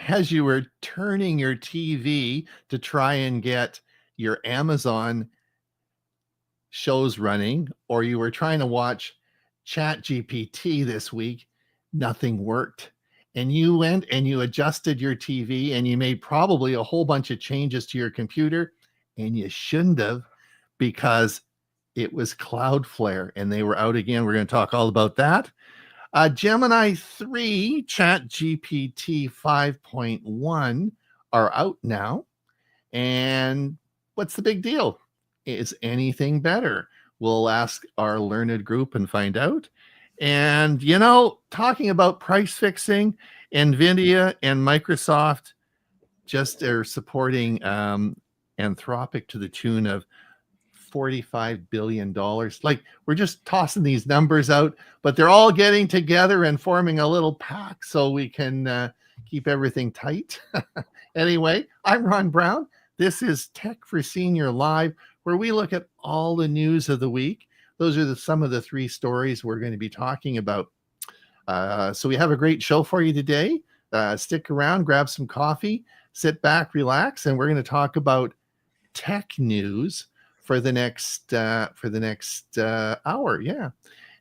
As you were turning your TV to try and get your Amazon shows running, or you were trying to watch Chat GPT this week, nothing worked. And you went and you adjusted your TV and you made probably a whole bunch of changes to your computer, and you shouldn't have, because it was Cloudflare and they were out again. We're going to talk all about that. Gemini 3, Chat GPT 5.1 are out now. And what's the big deal? Is anything better? We'll ask our learned group and find out. And, you know, talking about price fixing, NVIDIA and Microsoft just are supporting Anthropic to the tune of $45 billion. Like, we're just tossing these numbers out, but they're all getting together and forming a little pack so we can keep everything tight. Anyway, I'm Ron Brown. This is Tech for Senior Live, where we look at all the news of the week. Those are some of the 3 stories we're going to be talking about. So we have a great show for you today. Stick around, grab some coffee, sit back, relax, and we're going to talk about tech news for the next hour. Yeah.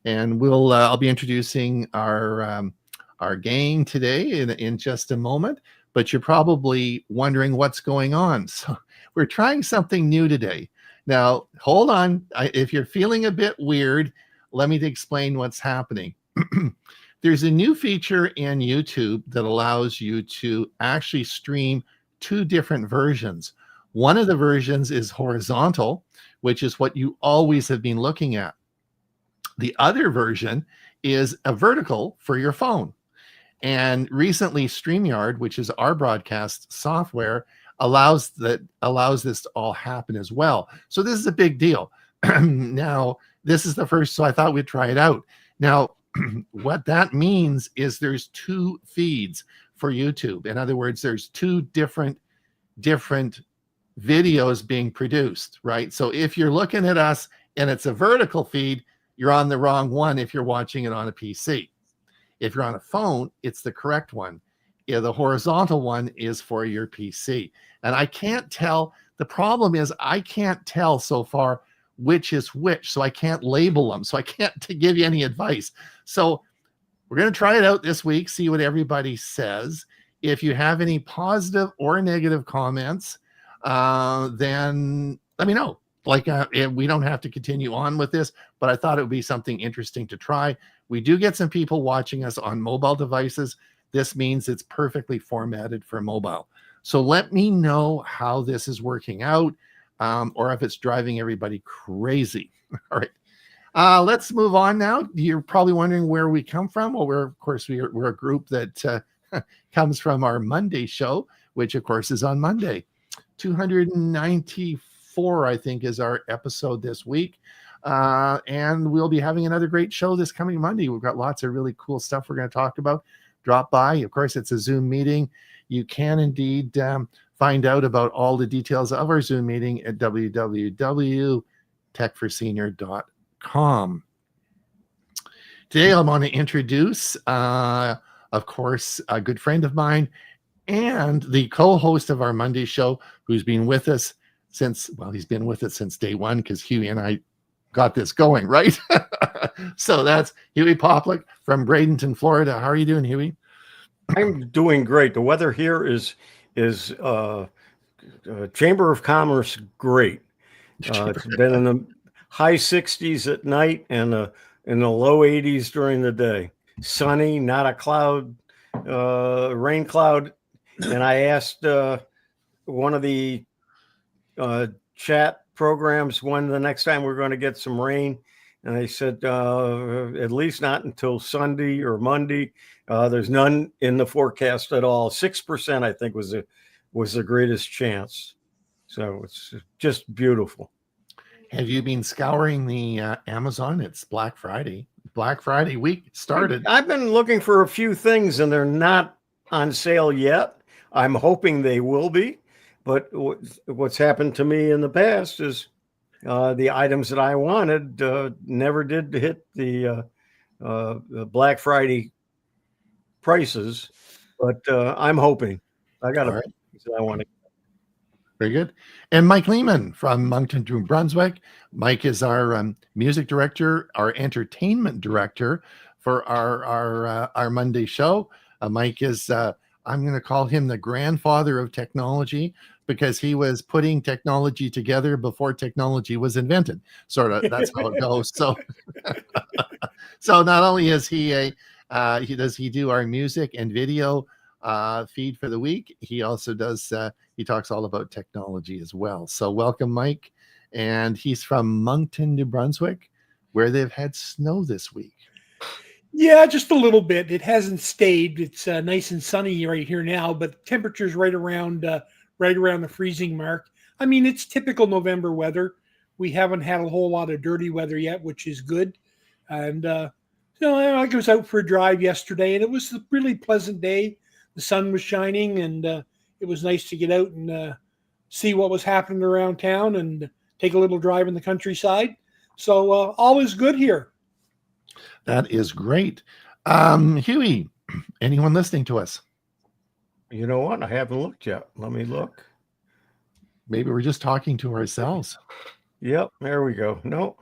And I'll be introducing our gang today in just a moment, but you're probably wondering what's going on. So we're trying something new today. Now, hold on. If you're feeling a bit weird, let me explain what's happening. There's a new feature in YouTube that allows you to actually stream 2 different versions. One of the versions is horizontal, which is what you always have been looking at. The other version is a vertical for your phone. And recently, StreamYard, which is our broadcast software, allows this to all happen as well. So this is a big deal. Now, this is the first, so I thought we'd try it out. Now, what that means is there's 2 feeds for YouTube. In other words, there's 2 different videos being produced, right? So if you're looking at us and it's a vertical feed, you're on the wrong one if you're watching it on a PC. If you're on a phone, it's the correct one. Yeah, the horizontal one is for your PC. And I can't tell, the problem is I can't tell so far which is which, so I can't label them. So I can't give you any advice. So we're going to try it out this week, see what everybody says. If you have any positive or negative comments, then let me know. Like, we don't have to continue on with this, but I thought it would be something interesting to try. We do get some people watching us on mobile devices. This means it's perfectly formatted for mobile. So let me know how this is working out, or if it's driving everybody crazy. All right. Let's move on now. You're probably wondering where we come from. Well, of course, we're a group that comes from our Monday show, which of course is on Monday. 294, I think, is our episode this week. And we'll be having another great show this coming Monday. We've got lots of really cool stuff we're going to talk about. Drop by. Of course, it's a Zoom meeting. You can indeed find out about all the details of our Zoom meeting at www.techforsenior.com. Today, I want to introduce, of course, a good friend of mine and the co-host of our Monday show, who's been with us since, well, he's been with us since day one because Huey and I got this going, right? So that's Huey Poplick from Bradenton, Florida. How are you doing, Huey? I'm doing great. The weather here is Chamber of Commerce great. It's been in the high 60s at night and in the low 80s during the day. Sunny, not a cloud, rain cloud. And I asked one of the chat programs when the next time we're going to get some rain. And they said, at least not until Sunday or Monday. There's none in the forecast at all. 6%, I think, was the greatest chance. So it's just beautiful. Have you been scouring the Amazon? It's Black Friday. Black Friday week started. I've been looking for a few things, and they're not on sale yet. I'm hoping they will be. But what's happened to me in the past is the items that I wanted never did hit the Black Friday prices. But I'm hoping. I got a piece that I want to. Very good. And Mike Lehman from Moncton, New Brunswick. Mike is our music director, our entertainment director for our Monday show. Mike is, I'm going to call him the grandfather of technology because he was putting technology together before technology was invented. Sort of, that's how it goes. So, so not only is he does he do our music and video feed for the week, he also does he talks all about technology as well. So welcome, Mike. And he's from Moncton, New Brunswick, where they've had snow this week. Yeah, just a little bit. It hasn't stayed. It's nice and sunny right here now, but temperature's right around the freezing mark. I mean, it's typical November weather. We haven't had a whole lot of dirty weather yet, which is good. And I was out for a drive yesterday, and it was a really pleasant day. The sun was shining, and it was nice to get out and see what was happening around town and take a little drive in the countryside. So all is good here. That is great. Huey, anyone listening to us? You know what? I haven't looked yet. Let me look. Maybe we're just talking to ourselves. Yep, there we go. No.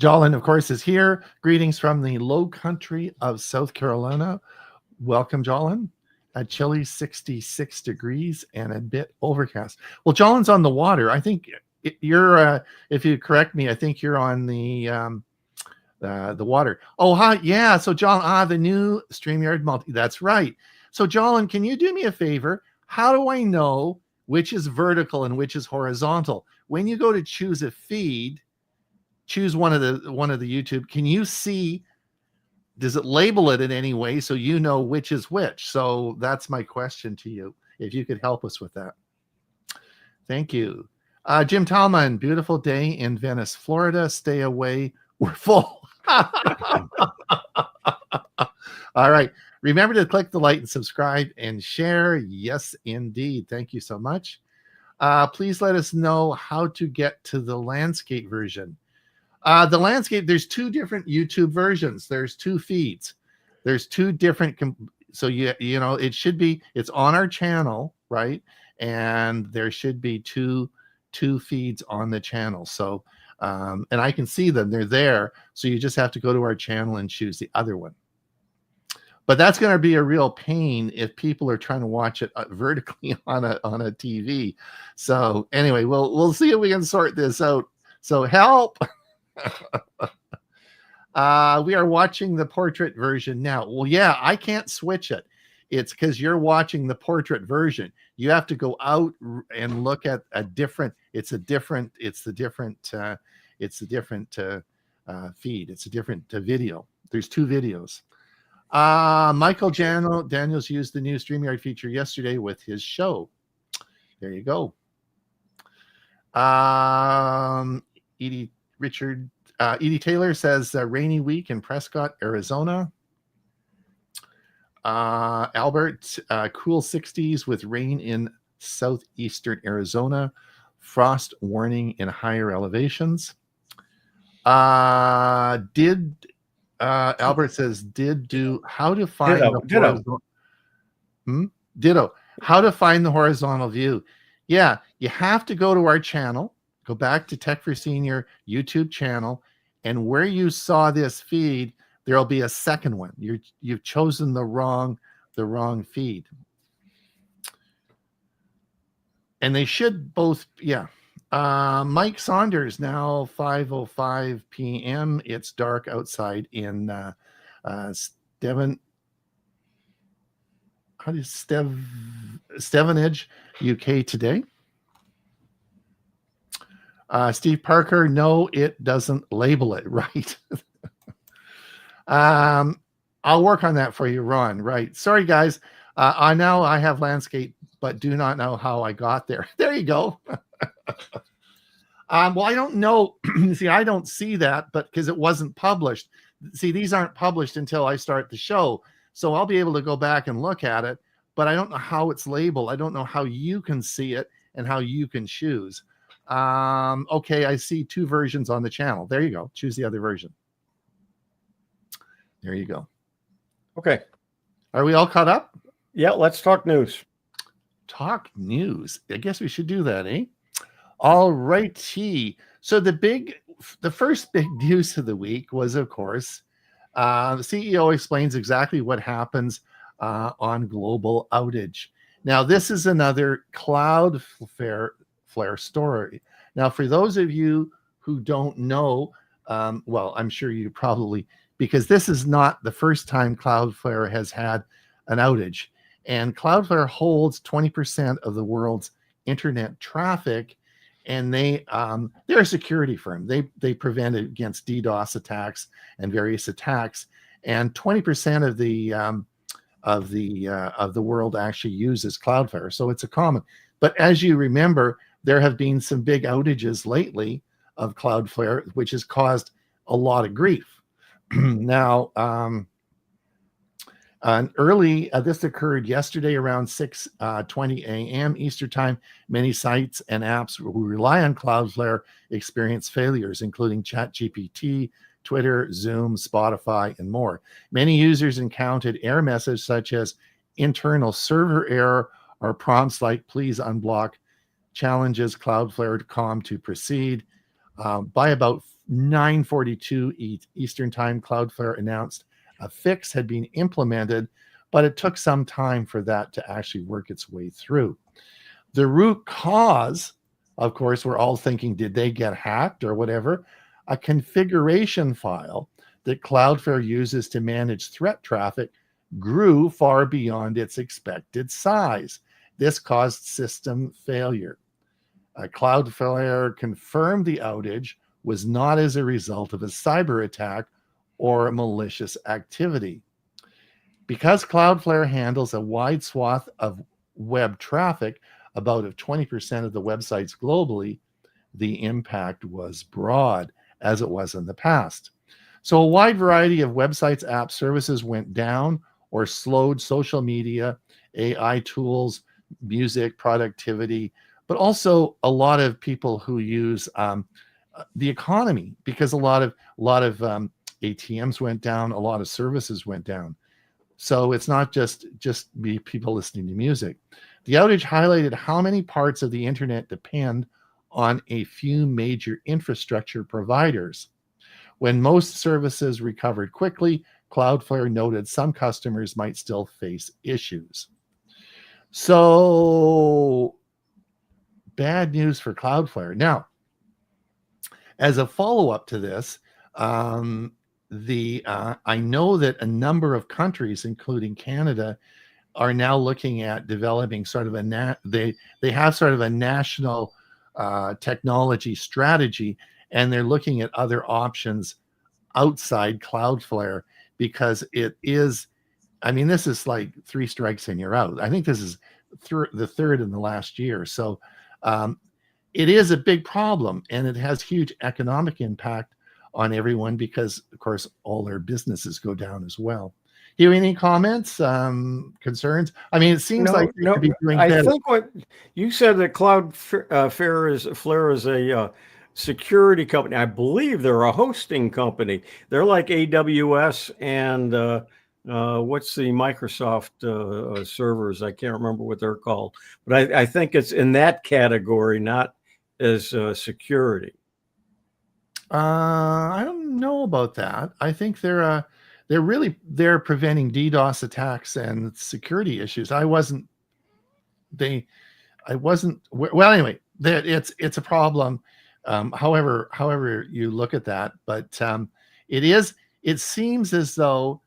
Jolin, of course, is here. Greetings from the low country of South Carolina. Welcome, Jolin. A chilly 66 degrees and a bit overcast. Well, Jolin's on the water. I think you're, if you correct me, I think you're on the water. Oh, hi. Yeah. So, Jolin, the new StreamYard multi. That's right. So, Jolin, can you do me a favor? How do I know which is vertical and which is horizontal? When you go to choose a feed, choose one of the YouTube. Can you see? Does it label it in any way so you know which is which? So that's my question to you. If you could help us with that, thank you. Jim Talman, beautiful day in Venice, Florida. Stay away. We're full. All right. Remember to click the like and subscribe and share. Yes, indeed. Thank you so much. Please let us know how to get to the landscape version. The landscape, there's two different YouTube versions. There's two feeds. There's two different. So, you know, it's on our channel, right? And there should be two feeds on the channel. So, and I can see them. They're there. So you just have to go to our channel and choose the other one. But that's going to be a real pain if people are trying to watch it vertically on a TV. So anyway, we'll see if we can sort this out. So help. We are watching the portrait version now. Well, yeah, I can't switch it. It's because you're watching the portrait version. You have to go out and look at a different. It's the different feed. It's a different video. There's two videos. Michael Daniels used the new StreamYard feature yesterday with his show. There you go. Edie Taylor says rainy week in Prescott, Arizona. Albert, cool 60s with rain in southeastern Arizona. Frost warning in higher elevations. Albert says, how to find the horizontal. Ditto. How to find the horizontal view. Yeah, you have to go to our channel. Go back to Tech for Senior YouTube channel, and where you saw this feed, there'll be a second one. You've chosen the wrong feed, and they should both. Yeah. Mike Saunders, now 5:05 p.m. It's dark outside in Stevenage, UK today. Steve Parker, no, it doesn't label it right. I'll work on that for you, Ron. Right. Sorry, guys. I have landscape, but do not know how I got there. There you go. Well, I don't know. See, I don't see that, but because it wasn't published. See, these aren't published until I start the show. So I'll be able to go back and look at it, but I don't know how it's labeled. I don't know how you can see it and how you can choose. Okay, I see two versions on the channel. There you go. Choose the other version. There you go. Okay. Are we all caught up? Yeah, let's talk news. Talk news. I guess we should do that, eh? All righty. So the first big news of the week was, of course, the CEO explains exactly what happens on global outage. Now, this is another Cloudflare story. Now, for those of you who don't know, well, I'm sure you probably, because this is not the first time Cloudflare has had an outage. And Cloudflare holds 20% of the world's internet traffic, and they're a security firm. They prevent against DDoS attacks and various attacks. And 20% of the world actually uses Cloudflare, so it's a common. But as you remember, there have been some big outages lately of Cloudflare, which has caused a lot of grief. Now, this occurred yesterday around 6:20 a.m. Eastern Time. Many sites and apps who rely on Cloudflare experience failures, including ChatGPT, Twitter, Zoom, Spotify, and more. Many users encountered error messages such as internal server error or prompts like please unblock challenges Cloudflare.com to proceed. By about 9:42 Eastern Time, Cloudflare announced a fix had been implemented, but it took some time for that to actually work its way through. The root cause, of course, we're all thinking, did they get hacked or whatever? A configuration file that Cloudflare uses to manage threat traffic grew far beyond its expected size. This caused system failure. Cloudflare confirmed the outage was not as a result of a cyber attack or malicious activity. Because Cloudflare handles a wide swath of web traffic, about 20% of the websites globally, the impact was broad, as it was in the past. So a wide variety of websites, apps, services went down or slowed: social media, AI tools, music, productivity, but also a lot of people who use the economy, because a lot of ATMs went down, a lot of services went down. So it's not just people listening to music. The outage highlighted how many parts of the internet depend on a few major infrastructure providers. When most services recovered quickly, Cloudflare noted some customers might still face issues. So bad news for Cloudflare. Now, as a follow-up to this, I know that a number of countries, including Canada, are now looking at developing sort of they have sort of a national technology strategy, and they're looking at other options outside Cloudflare, because it is, I mean, this is like 3 strikes and you're out. I think this is the third in the last year. So it is a big problem, and it has huge economic impact on everyone because, of course, all their businesses go down as well. Do you have any comments, concerns? I mean, it seems like they could be doing I better. think what you said, that Flare is a security company. I believe they're a hosting company. They're like AWS and what's the Microsoft servers? I can't remember what they're called, but I think it's in that category, not as security. I don't know about that. I think they're preventing DDoS attacks and security issues. Well, anyway, it's a problem. However you look at that, but it seems as though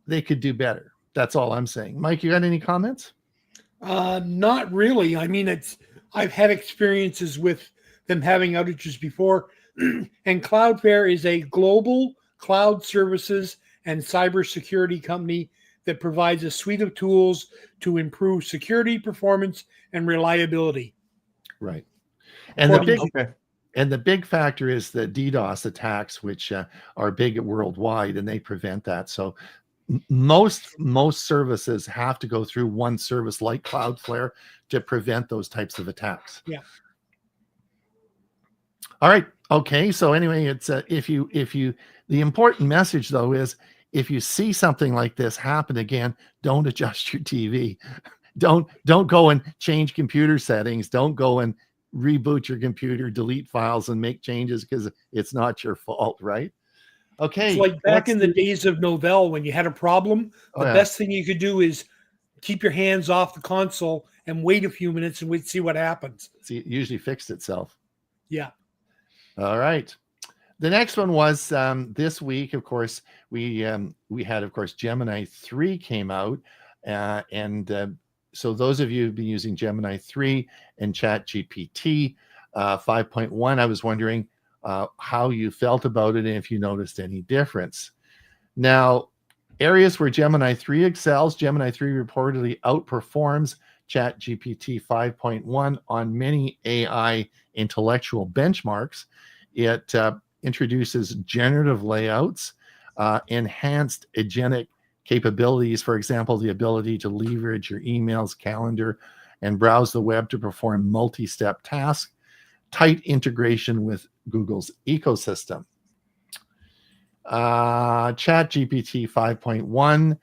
they could do better. That's all I'm saying. Mike, you got any comments? Not really. I mean, I've had experiences with them having outages before, and Cloudflare is a global cloud services and cybersecurity company that provides a suite of tools to improve security, performance, and reliability. Right. And the big factor is the DDoS attacks, which are big worldwide, and they prevent that. So most services have to go through one service like Cloudflare to prevent those types of attacks. Yeah. All right. Okay. So anyway, it's if you the important message though is, if you see something like this happen again, don't adjust your TV. Don't go and change computer settings. Don't go and reboot your computer, delete files, and make changes, because it's not your fault, right? Okay. It's like back in the days of Novell, when you had a problem, the best thing you could do is keep your hands off the console and wait a few minutes and see what happens. See, it usually fixed itself. Yeah. All right. The next one was this week, of course, we had, of course, Gemini 3 came out. So those of you who've been using Gemini 3 and ChatGPT 5.1, I was wondering how you felt about it and if you noticed any difference. Now, areas where Gemini 3 excels, Gemini 3 reportedly outperforms ChatGPT 5.1 on many AI intellectual benchmarks. It introduces generative layouts, enhanced agentic capabilities, for example, the ability to leverage your emails, calendar, and browse the web to perform multi-step tasks, tight integration with Google's ecosystem. ChatGPT 5.1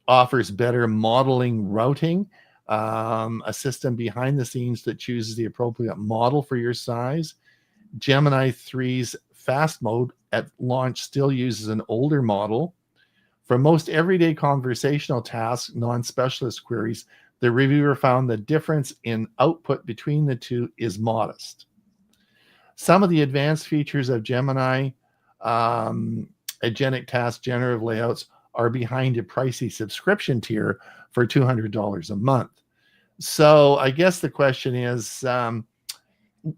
offers better modeling routing, a system behind the scenes that chooses the appropriate model for your size. Gemini 3's fast mode at launch still uses an older model. For most everyday conversational tasks, non-specialist queries, the reviewer found the difference in output between the two is modest. Some of the advanced features of Gemini, agentic task generative layouts, are behind a pricey subscription tier for $200 a month. So I guess the question is, a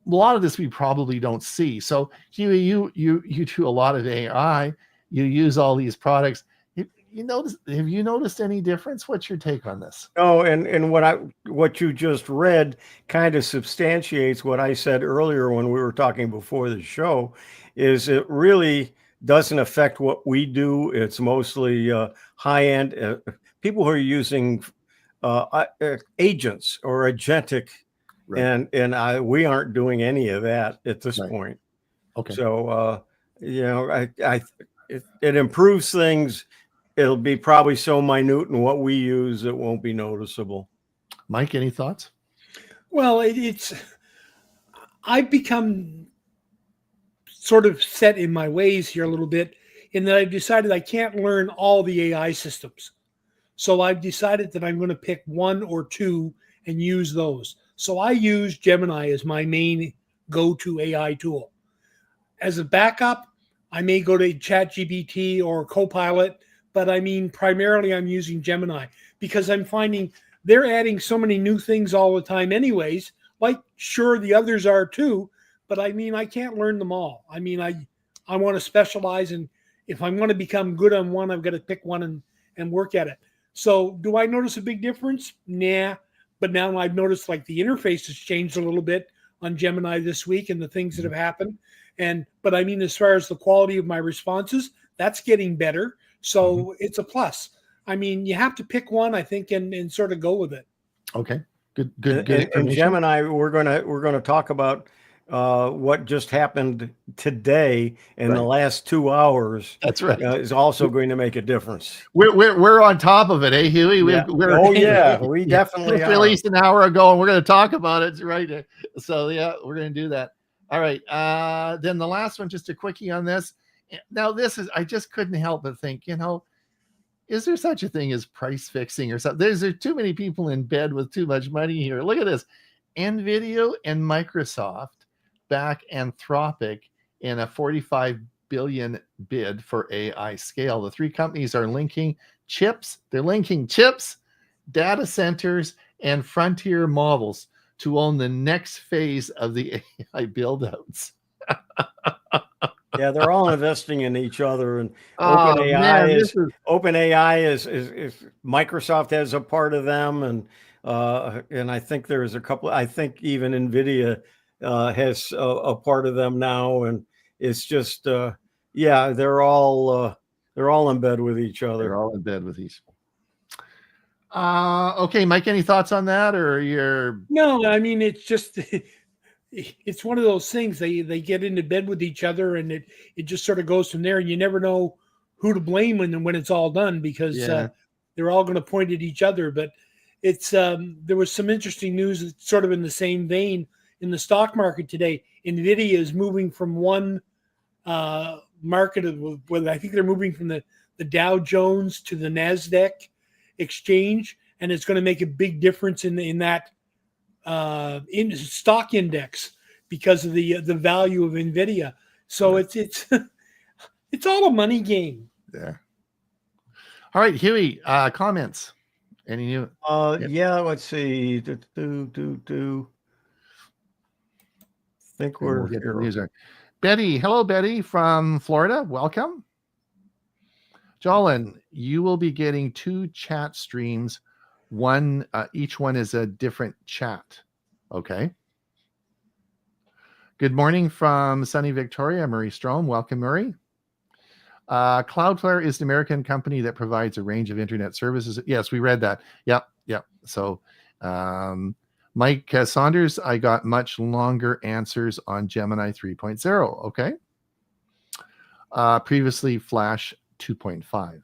lot of this we probably don't see. So you do a lot of AI, you use all these products. Have you noticed any difference? What's your take on this? Oh, and what you just read kind of substantiates what I said earlier when we were talking before the show, is it really doesn't affect what we do. It's mostly high-end people who are using agents or agentic, right. and we aren't doing any of that at this point. Okay. So it improves things. It'll be probably so minute in what we use, it won't be noticeable. Mike, any thoughts? Well, I've become sort of set in my ways here a little bit, in that I've decided I can't learn all the AI systems. So I've decided that I'm going to pick one or two and use those. So I use Gemini as my main go-to AI tool. As a backup, I may go to ChatGPT or Copilot, but I mean, primarily I'm using Gemini because I'm finding they're adding so many new things all the time anyways. Like, sure, the others are too, but I mean, I can't learn them all. I mean, I want to specialize, and if I'm going to become good on one, I've got to pick one and work at it. So do I notice a big difference? Nah. But now I've noticed like the interface has changed a little bit on Gemini this week and the things that have happened. But I mean, as far as the quality of my responses, that's getting better. So it's a plus. I mean, you have to pick one, I think, and sort of go with it. Okay. Good. And Gemini, we're gonna talk about what just happened today in the last 2 hours. That's right. Is also going to make a difference. We're on top of it, eh, Huey? We definitely released an hour ago, and we're going to talk about it right. So yeah, we're going to do that. All right. Then the last one, just a quickie on this. Now I just couldn't help but think, is there such a thing as price fixing or something? There's too many people in bed with too much money here. Look at this. NVIDIA and Microsoft back Anthropic in a $45 billion bid for AI scale. The three companies are linking chips, data centers, and frontier models to own the next phase of the AI build-outs. Yeah, they're all investing in each other, and OpenAI is Microsoft has a part of them, and I think there's a couple. I think even NVIDIA has a part of them now, and it's just they're all in bed with each other. They're all in bed with each. Okay, Mike, any thoughts on that, or you're? No, I mean, it's just. It's one of those things they get into bed with each other, and it just sort of goes from there, and you never know who to blame when it's all done, because they're all going to point at each other. But it's there was some interesting news sort of in the same vein in the stock market today. NVIDIA is moving from one market I think they're moving from the Dow Jones to the NASDAQ exchange, and it's going to make a big difference in that in stock index because of the value of NVIDIA. So it's it's all a money game. Yeah. All right, Huey, comments. Any new? Let's see. Think we'll get the news. Betty, hello, Betty from Florida. Welcome. Jolin, you will be getting 2 chat streams. One, each one is a different chat. Okay. Good morning from sunny Victoria, Murray Strom. Welcome, Murray. Cloudflare is an American company that provides a range of internet services. Yes, we read that. Yep. So, Mike Saunders, I got much longer answers on Gemini 3.0. Okay. Previously Flash 2.5.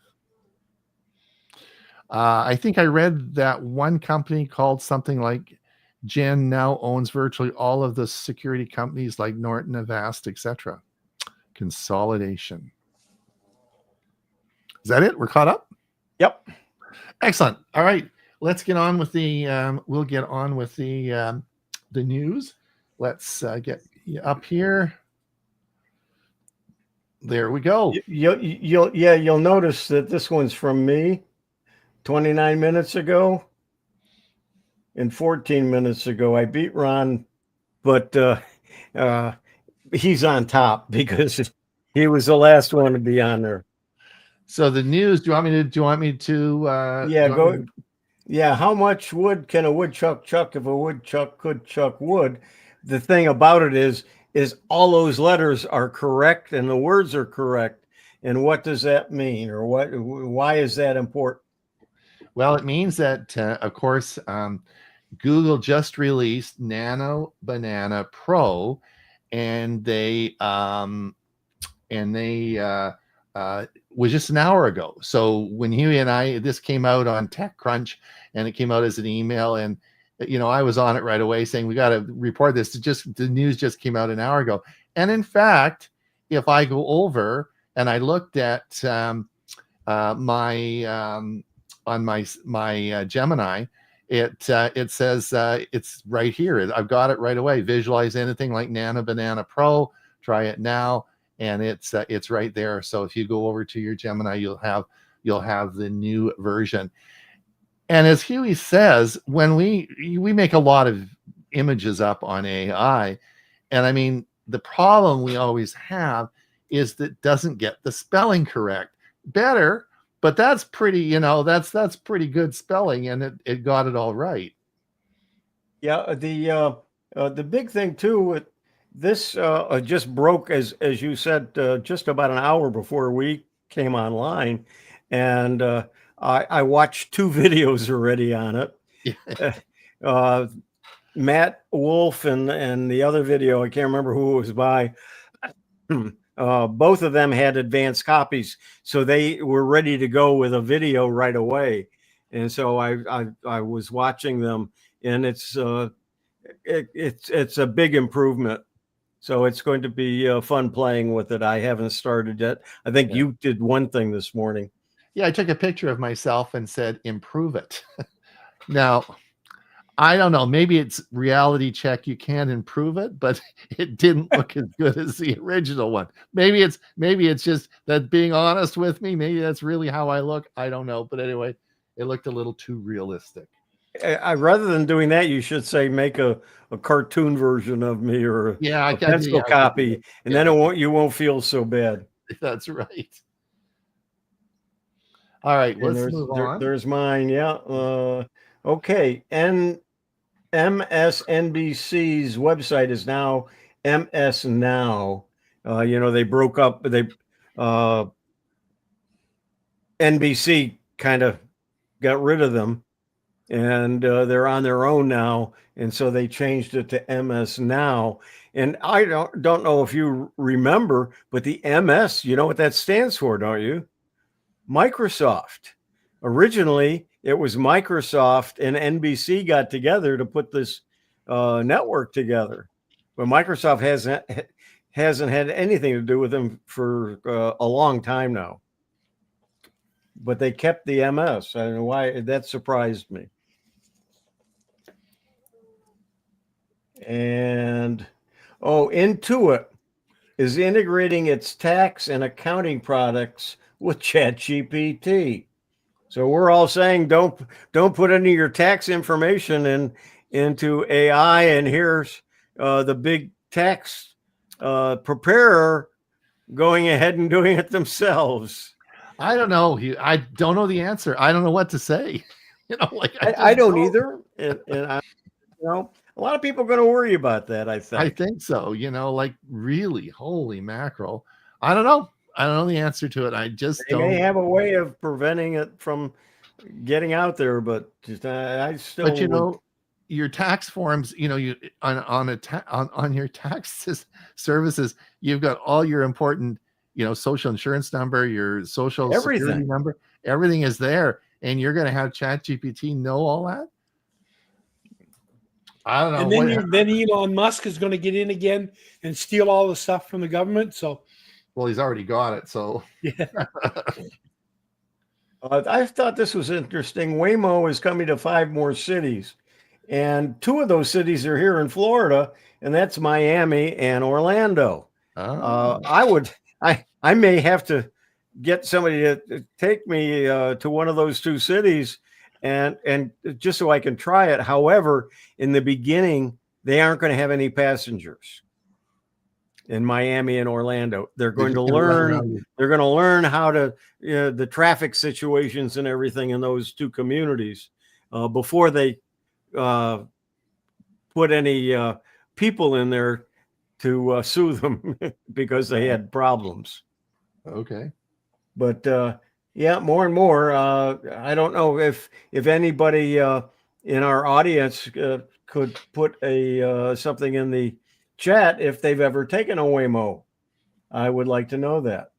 I think I read that one company called something like Gen now owns virtually all of the security companies like Norton, Avast, etc. Consolidation. Is that it? We're caught up? Yep. Excellent. All right. Let's get on with the we'll get on with the news. Let's get up here. There we go. You'll notice that this one's from me 29 minutes ago and 14 minutes ago. I beat Ron, but he's on top because he was the last one to be on there. So the news, do you want me to how much wood can a woodchuck chuck if a woodchuck could chuck wood? The thing about it is all those letters are correct and the words are correct. And what does that mean, or why is that important? Well, it means that, of course, Google just released Nano Banana Pro, and they was just an hour ago. So when Huey and this came out on TechCrunch, and it came out as an email, and I was on it right away saying we got to report this. The news just came out an hour ago, and in fact, if I go over and I looked at on my Gemini, it says it's right here. I've got it right away. Visualize anything like Nano Banana Pro. Try it now, and it's right there. So if you go over to your Gemini, you'll have the new version. And as Huey says, when we make a lot of images up on AI, and I mean the problem we always have is that it doesn't get the spelling correct. Better, but that's pretty, that's pretty good spelling, and it got it all right. Yeah, the big thing too with this just broke as you said just about an hour before we came online, and I watched two videos already on it. Uh, Matt Wolf and the other video, I can't remember who it was by. Both of them had advanced copies, so they were ready to go with a video right away. And so I was watching them, and it's a big improvement. So it's going to be fun playing with it. I haven't started yet. I think you did one thing this morning. Yeah, I took a picture of myself and said, improve it. Now, I don't know. Maybe it's reality check. You can't improve it, but it didn't look as good as the original one. Maybe it's just that being honest with me. Maybe that's really how I look. I don't know. But anyway, it looked a little too realistic. Rather than doing that, you should say make a cartoon version of me or a pencil copy, and then you won't feel so bad. That's right. All right, let's move on. There's mine. Yeah. Okay. MSNBC's website is now MS Now. They broke up. NBC kind of got rid of them, and they're on their own now. And so they changed it to MS Now. And I don't know if you remember, but the MS, you know what that stands for, don't you? Microsoft. Originally, it was Microsoft and NBC got together to put this network together, but Microsoft hasn't had anything to do with them for a long time now. But they kept the MS. I don't know why. That surprised me. And Intuit is integrating its tax and accounting products with ChatGPT. So we're all saying don't put any of your tax information into AI. And here's the big tax preparer going ahead and doing it themselves. I don't know. I don't know the answer. I don't know what to say. I don't either. And I, a lot of people are going to worry about that. I think so. Really, holy mackerel. I don't know. I don't know the answer to it. I just don't. They may have a way of preventing it from getting out there, but I still. But your tax forms, you on your tax services, you've got all your important, social insurance number, your social security number, everything is there, and you're going to have ChatGPT know all that. I don't know. And then Elon Musk is going to get in again and steal all the stuff from the government. So. Well, he's already got it, so. Yeah. I thought this was interesting. Waymo is coming to 5 more cities, and 2 of those cities are here in Florida, and that's Miami and Orlando. Oh. I may have to get somebody to take me to one of those 2 cities, and just so I can try it. However, in the beginning, they aren't going to have any passengers. In Miami and Orlando, they're going to learn. They're going to learn how to the traffic situations and everything in those 2 communities before they put any people in there to sue them because they had problems. Okay, but more and more. I don't know if anybody in our audience could put something in the chat if they've ever taken a Waymo. I would like to know that.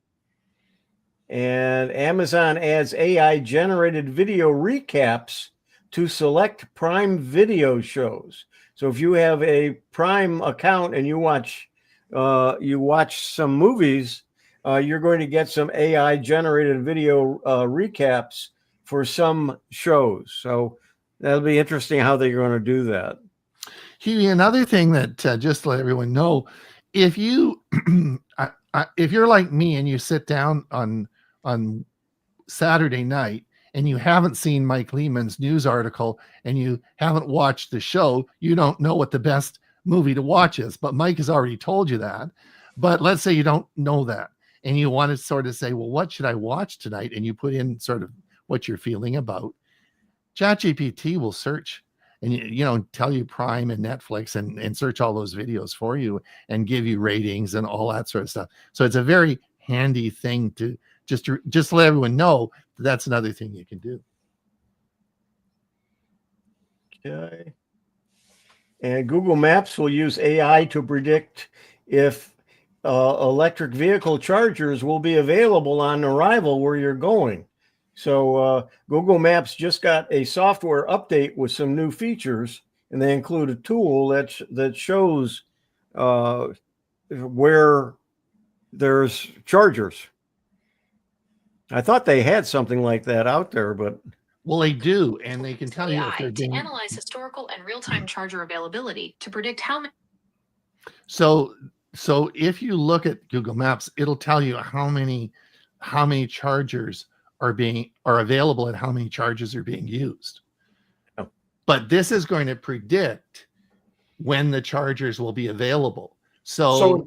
And Amazon adds AI generated video recaps to select Prime Video shows. So if you have a Prime account and you watch some movies, you're going to get some AI generated video recaps for some shows. So that'll be interesting how they're going to do that. Huey, another thing that just to let everyone know, if you if you're like me and you sit down on Saturday night and you haven't seen Mike Lehman's news article and you haven't watched the show, you don't know what the best movie to watch is. But Mike has already told you that. But let's say you don't know that and you want to sort of say, well, what should I watch tonight? And you put in sort of what you're feeling about. ChatGPT will search and tell you Prime and Netflix and search all those videos for you and give you ratings and all that sort of stuff. So it's a very handy thing to just let everyone know that that's another thing you can do. Okay. And Google Maps will use AI to predict if electric vehicle chargers will be available on arrival where you're going. So Google Maps just got a software update with some new features, and they include a tool that shows where there's chargers. I thought they had something like that out there, but well, they do, and they can tell you if they're being... to analyze historical and real-time charger availability to predict how many. So if you look at Google Maps, it'll tell you how many chargers are available and how many chargers are being used. Oh. But this is going to predict when the chargers will be available. So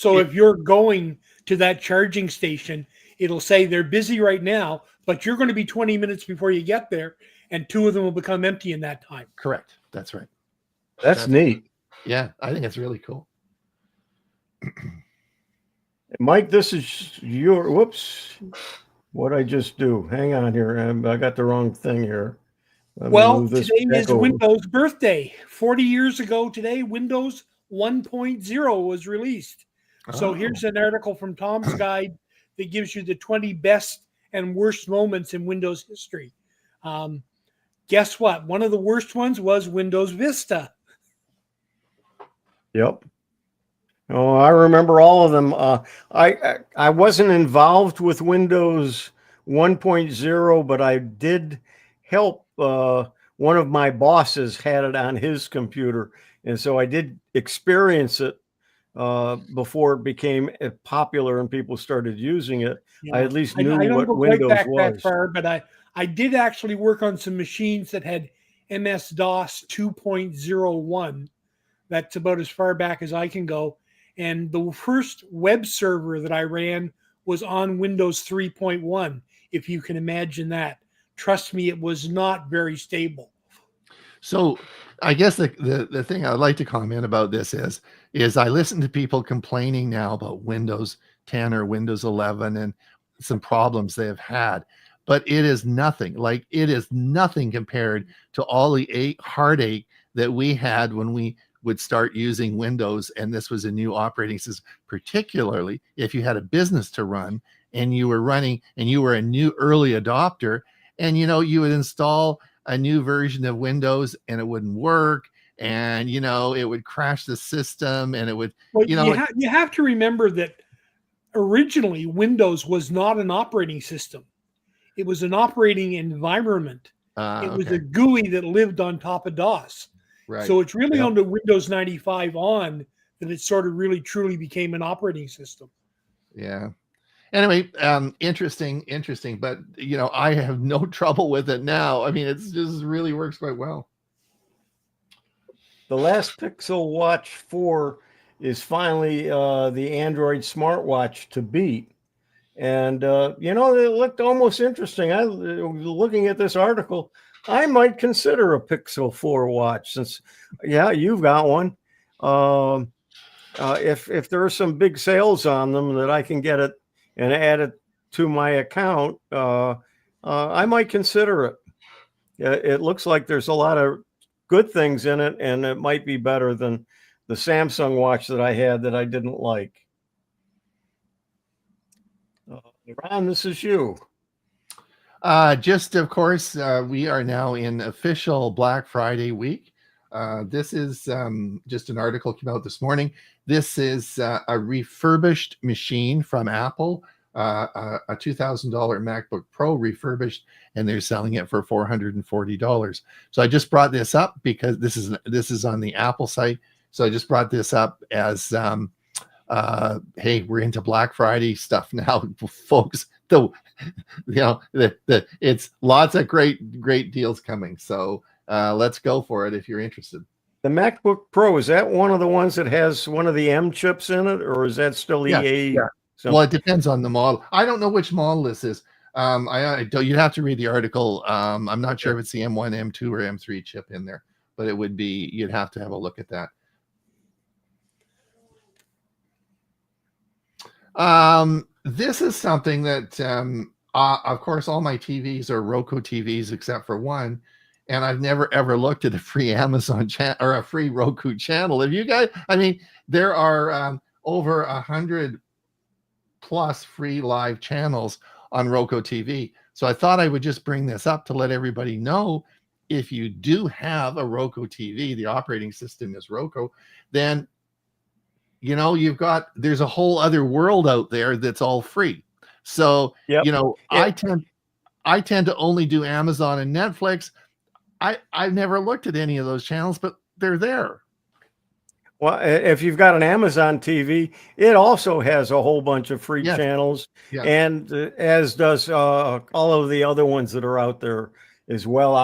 if you're going to that charging station, it'll say they're busy right now, but you're going to be 20 minutes before you get there, and 2 of them will become empty in that time. Correct. That's right. That's neat. Yeah, I think it's really cool. Mike, this is your, whoops, what I just do. Hang on here. I got the wrong thing here. Well, today is Windows' birthday. 40 years ago today, Windows 1.0 was released. So here's an article from Tom's Guide that gives you the 20 best and worst moments in Windows history. Guess what? One of the worst ones was Windows Vista. Yep. Oh, I remember all of them. I wasn't involved with Windows 1.0, but I did help. One of my bosses had it on his computer, and so I did experience it before it became popular and people started using it. Yeah. I at least I knew don't what go Windows quite back was. that far, but I did actually work on some machines that had MS-DOS 2.01. That's about as far back as I can go. And the first web server that I ran was on Windows 3.1, if you can imagine that. Trust me, it was not very stable. So I guess the thing I'd like to comment about this is I listen to people complaining now about Windows 10 or Windows 11 and some problems they have had. But it is nothing. Like, it is nothing compared to all the heartache that we had when we would start using Windows, and this was a new operating system, particularly if you had a business to run and you were running and you were a new early adopter, and you would install a new version of Windows and it wouldn't work, and it would crash the system, and it would you have to remember that originally Windows was not an operating system. It was an operating environment. It was a GUI that lived on top of DOS. Right. So it's really on the Windows 95 on that it sort of really truly became an operating system. Yeah. Anyway, interesting. But I have no trouble with it now. I mean, it's just really works quite well. The last Pixel Watch 4 is finally the Android smartwatch to beat. And, it looked almost interesting. Looking at this article, I might consider a Pixel 4 watch since, you've got one. If there are some big sales on them that I can get it and add it to my account, I might consider it. It looks like there's a lot of good things in it, and it might be better than the Samsung watch that I had that I didn't like. Ron, this is you. Of course, we are now in official Black Friday week. This is just an article came out this morning. This is a refurbished machine from Apple, a $2,000 MacBook Pro refurbished, and they're selling it for $440. So I just brought this up because this is on the Apple site. So I just brought this up as hey, we're into Black Friday stuff now, folks. it's lots of great deals coming. So let's go for it if you're interested. The MacBook Pro, is that one of the ones that has one of the M chips in it, or is that still Yeah, EA? yeah. Well, it depends on the model. I don't know which model this is. I don't, you'd have to read the article. I'm not sure if it's the M1, M2, or M3 chip in there, but it would be, you'd have to have a look at that. This is something that, of course, all my TVs are Roku TVs except for one, and I've never ever looked at a free Amazon channel or a free Roku channel. Have you guys? I mean, there are over 100 plus free live channels on Roku TV. So I thought I would just bring this up to let everybody know, if you do have a Roku TV, the operating system is Roku, then there's a whole other world out there that's all free. So, I tend to only do Amazon and Netflix. I've never looked at any of those channels, but they're there. Well, if you've got an Amazon TV, it also has a whole bunch of free channels, and as does all of the other ones that are out there as well.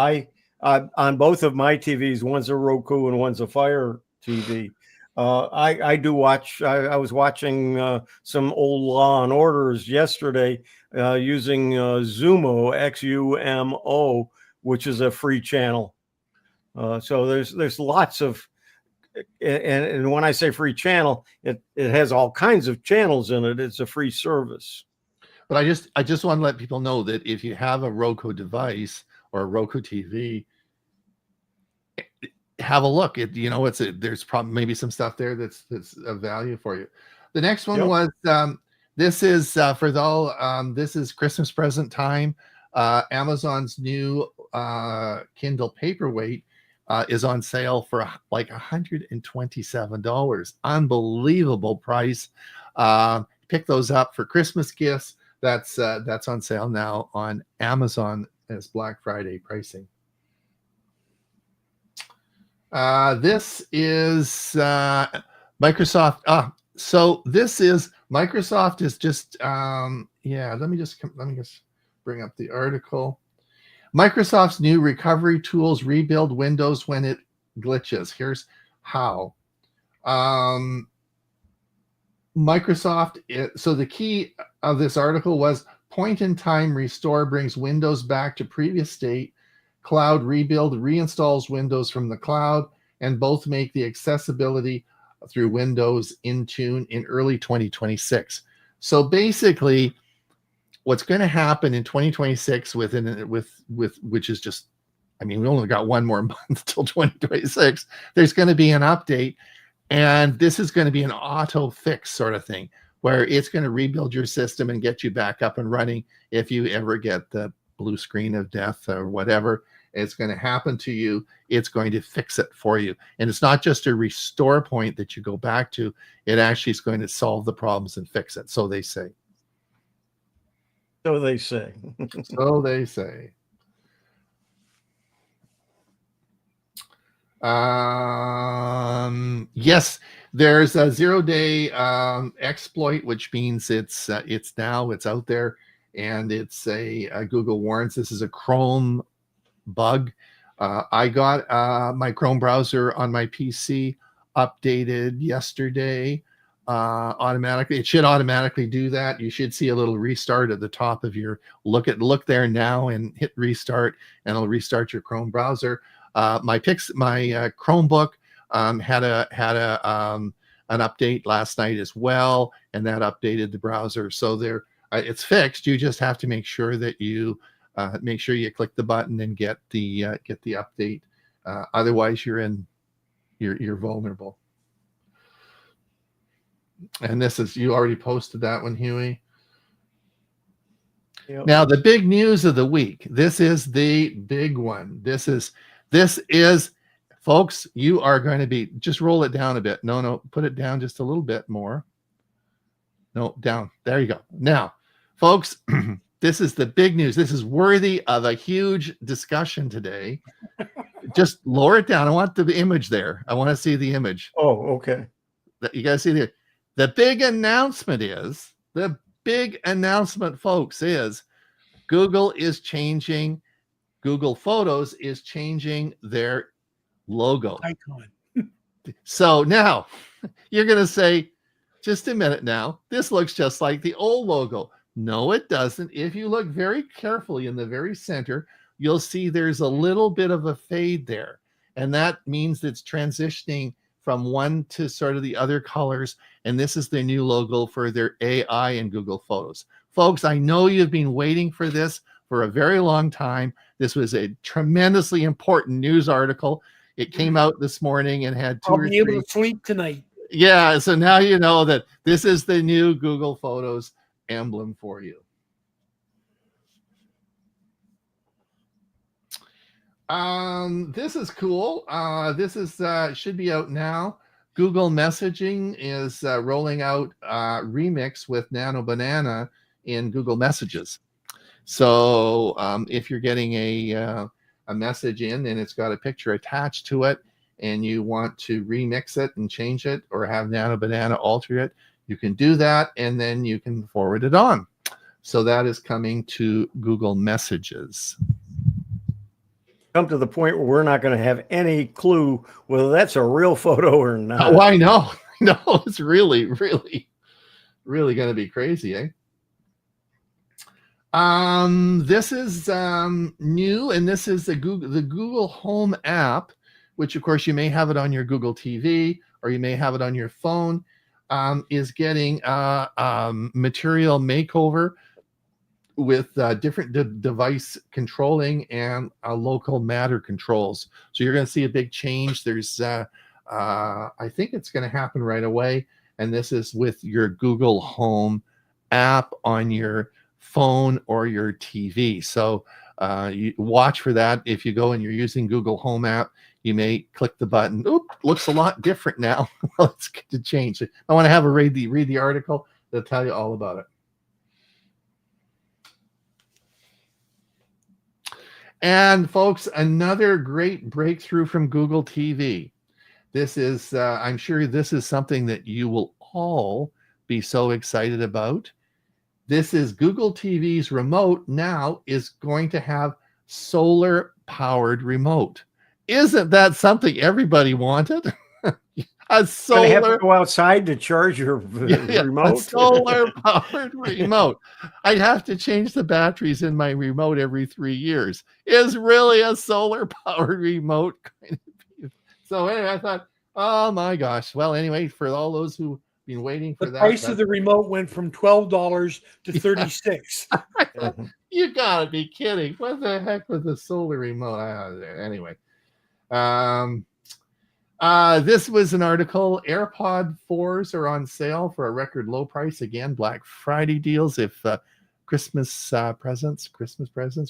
On both of my TVs, one's a Roku and one's a Fire TV. I do watch. I was watching some old Law and Orders yesterday using Xumo, XUMO, which is a free channel. So there's lots of, and when I say free channel, it has all kinds of channels in it. It's a free service. But I just want to let people know that if you have a Roku device or a Roku TV, have a look. There's probably maybe some stuff there that's of value for you. The next one was this is this is Christmas present time. Amazon's new Kindle Paperweight is on sale for like $127. Unbelievable price. Pick those up for Christmas gifts. That's on sale now on Amazon as Black Friday pricing. This is Microsoft. So this is Microsoft is just let me just bring up the article. Microsoft's new recovery tools rebuild Windows when it glitches. Here's how. Microsoft, so the key of this article was point-in-time restore brings Windows back to previous state. Cloud rebuild reinstalls Windows from the cloud, and both make the accessibility through Windows Intune in early 2026. So basically, what's going to happen in 2026 with which is just, I mean, we only got one more month till 2026. There's going to be an update, and this is going to be an auto fix sort of thing, where it's going to rebuild your system and get you back up and running if you ever get the blue screen of death or whatever. It's going to happen to you. It's going to fix it for you. And it's not just a restore point that you go back to. It actually is going to solve the problems and fix it. So they say. So they say. So they say. Yes, there's a 0-day exploit, which means it's out there, and it's a Google warns this is a Chrome bug. I got my Chrome browser on my PC updated yesterday automatically. It should automatically do that. You should see a little restart at the top of your look there now and hit restart, and it'll restart your Chrome browser. My Chromebook had an update last night as well, and that updated the browser. So it's fixed. You just have to make sure that you click the button and get the update. Otherwise, you're vulnerable. And you already posted that one, Huey. Yep. Now the big news of the week. This is the big one. This is, folks, you are going to be, just roll it down a bit. No, put it down just a little bit more. No, down. There you go. Now, folks, this is the big news. This is worthy of a huge discussion today. Just lower it down. I want the image there. I want to see the image. Oh, okay. You guys see the big announcement, folks, is Google is changing, Google Photos is changing their logo. Icon. So now you're going to say, just a minute now, this looks just like the old logo. No, it doesn't. If you look very carefully in the very center, you'll see there's a little bit of a fade there. And that means it's transitioning from one to sort of the other colors. And this is their new logo for their AI and Google Photos. Folks, I know you've been waiting for this for a very long time. This was a tremendously important news article. It came out this morning and had two I'll or be able three. to sleep tonight. Yeah, so now you know that this is the new Google Photos emblem for you. This is cool. This is should be out now. Google Messaging is rolling out Remix with Nano Banana in Google Messages. So if you're getting a message in and it's got a picture attached to it, and you want to remix it and change it or have Nano Banana alter it, you can do that, and then you can forward it on. So that is coming to Google Messages. Come to the point where we're not going to have any clue whether that's a real photo or not. Oh, I know. No, it's really, really, really going to be crazy, eh? This is new, and this is the Google Home app, which of course you may have it on your Google TV or you may have it on your phone, is getting material makeover with different device controlling and local matter controls. So you're going to see a big change. There's, I think it's going to happen right away. And this is with your Google Home app on your phone or your TV. So you watch for that. If you go and you're using Google Home app, you may click the button. Oop, looks a lot different now. Let's get to change. I want to have a read the article. They'll tell you all about it. And folks, another great breakthrough from Google TV. This is, I'm sure this is something that you will all be so excited about. This is Google TV's remote now is going to have solar powered remote. Isn't that something everybody wanted? A solar, you have to go outside to charge your remote. A solar powered remote. I'd have to change the batteries in my remote every 3 years. Is really a solar powered remote kind of. So anyway, I thought, oh my gosh. Well, anyway, for all those who've been waiting for the price of the remote went from $12 to $36. You gotta be kidding. What the heck was the solar remote? Anyway. This was an article. AirPod 4s are on sale for a record low price. Again, Black Friday deals. If Christmas presents,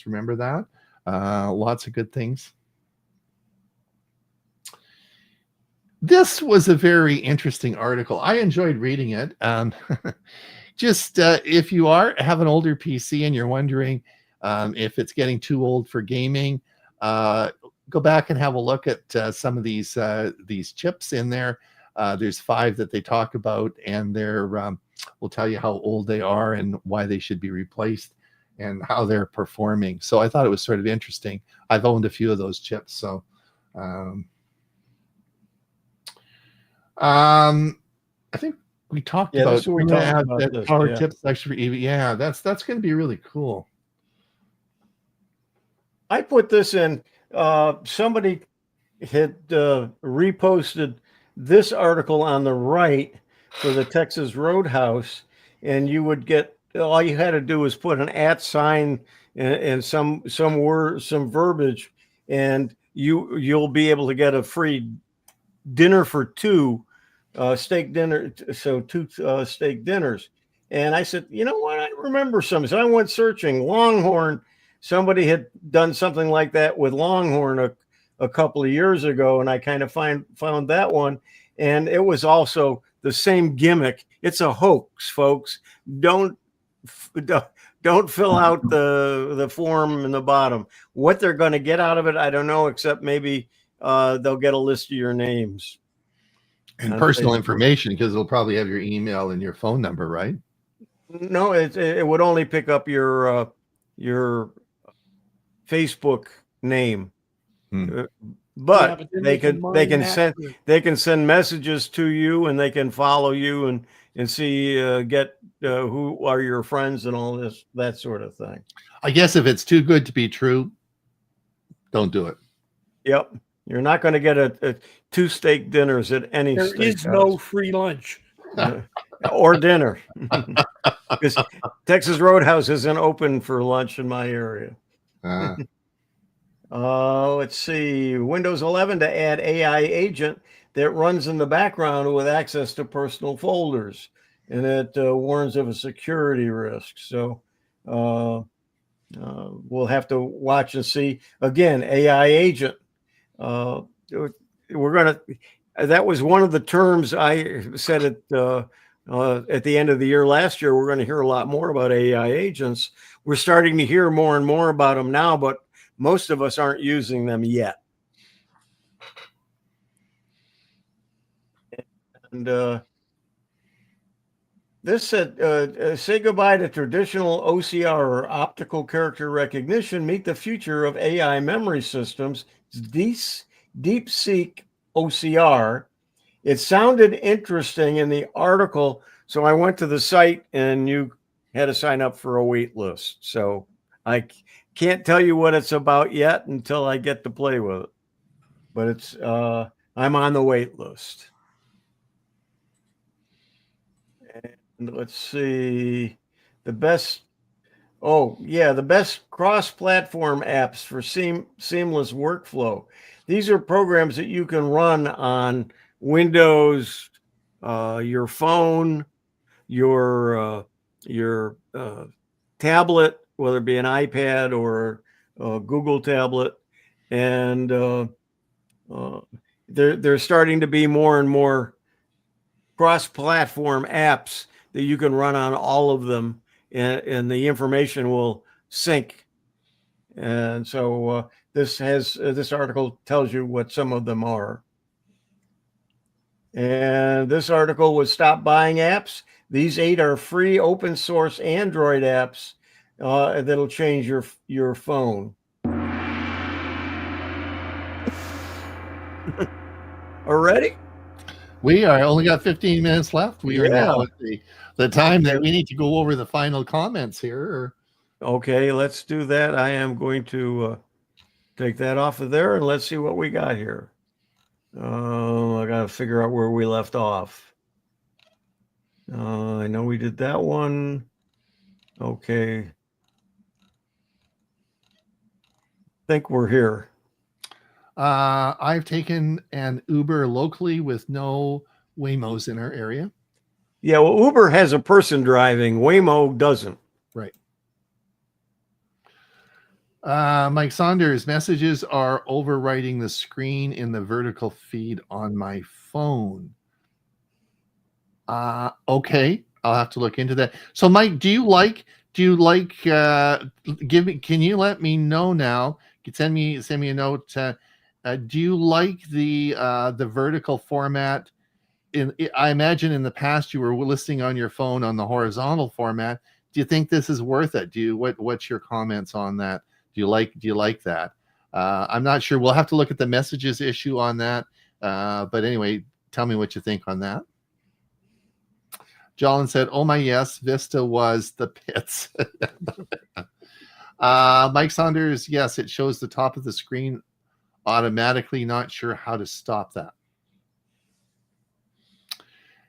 remember that. Lots of good things. This was a very interesting article. I enjoyed reading it. Just if you have an older PC and you're wondering if it's getting too old for gaming, go back and have a look at some of these chips in there. There's 5 that they talk about, and they're will tell you how old they are and why they should be replaced and how they're performing. So I thought it was sort of interesting. I've owned a few of those chips, so I think we talked about power tips actually. Yeah, that's going to be really cool. I put this in. Somebody had reposted this article on the right for the Texas Roadhouse, and you would get, all you had to do was put an @ sign and some word, some verbiage, and you'll be able to get a free dinner for 2 steak dinner. So 2 steak dinners. And I said, you know what? I remember some. So I went searching. Longhorn. Somebody had done something like that with Longhorn a couple of years ago, and I kind of found that one, and it was also the same gimmick. It's a hoax, folks. Don't fill out the form in the bottom. What they're going to get out of it, I don't know, except maybe they'll get a list of your names and personal information, because it'll probably have your email and your phone number, right? No, it would only pick up your your Facebook name. Hmm. But but then they can can they mine can that send too. they can send messages to you, and they can follow you and see get who are your friends and all this, that sort of thing. I guess if it's too good to be true, don't do it. Yep. You're not going to get a 2 steak dinners at any There is no steakhouse free lunch. or dinner, because Texas Roadhouse isn't open for lunch in my area. Uh, Let's see. Windows 11 to add AI agent that runs in the background with access to personal folders, and it warns of a security risk. So we'll have to watch and see. Again, AI agent. We're gonna. That was one of the terms I said at the end of the year last year. We're going to hear a lot more about AI agents. We're starting to hear more and more about them now, but most of us aren't using them yet. And this said, say goodbye to traditional OCR or optical character recognition. Meet the future of AI memory systems. DeepSeek OCR. It sounded interesting in the article, so I went to the site, and you had to sign up for a wait list. So I can't tell you what it's about yet until I get to play with it. But it's I'm on the wait list. And let's see, the best. Oh yeah, the best cross-platform apps for seamless workflow. These are programs that you can run on Windows, your phone, your tablet, whether it be an iPad or a Google tablet, and they're starting to be more and more cross-platform apps that you can run on all of them, and the information will sync. And so this article tells you what some of them are. And this article was Stop Buying Apps. These 8 are free open source Android apps that'll change your phone. Already? we are only got 15 minutes left. We are now Yeah. at the time that we need to go over the final comments here. Okay, let's do that. I am going to take that off of there, and let's see what we got here. I got to figure out where we left off. I know we did that one. Okay. I think we're here. I've taken an Uber locally with no Waymos in our area. Yeah, well, Uber has a person driving. Waymo doesn't. Right. Mike Saunders, messages are overwriting the screen in the vertical feed on my phone. Okay, I'll have to look into that. So, Mike, can you let me know now? Send me a note. Do you like the vertical format? I imagine in the past you were listening on your phone on the horizontal format. Do you think this is worth it? What's your comments on that? Do you like that? I'm not sure. We'll have to look at the messages issue on that. But anyway, tell me what you think on that. Jolin said, "Oh my yes, Vista was the pits." Mike Saunders, yes, it shows the top of the screen automatically. Not sure how to stop that.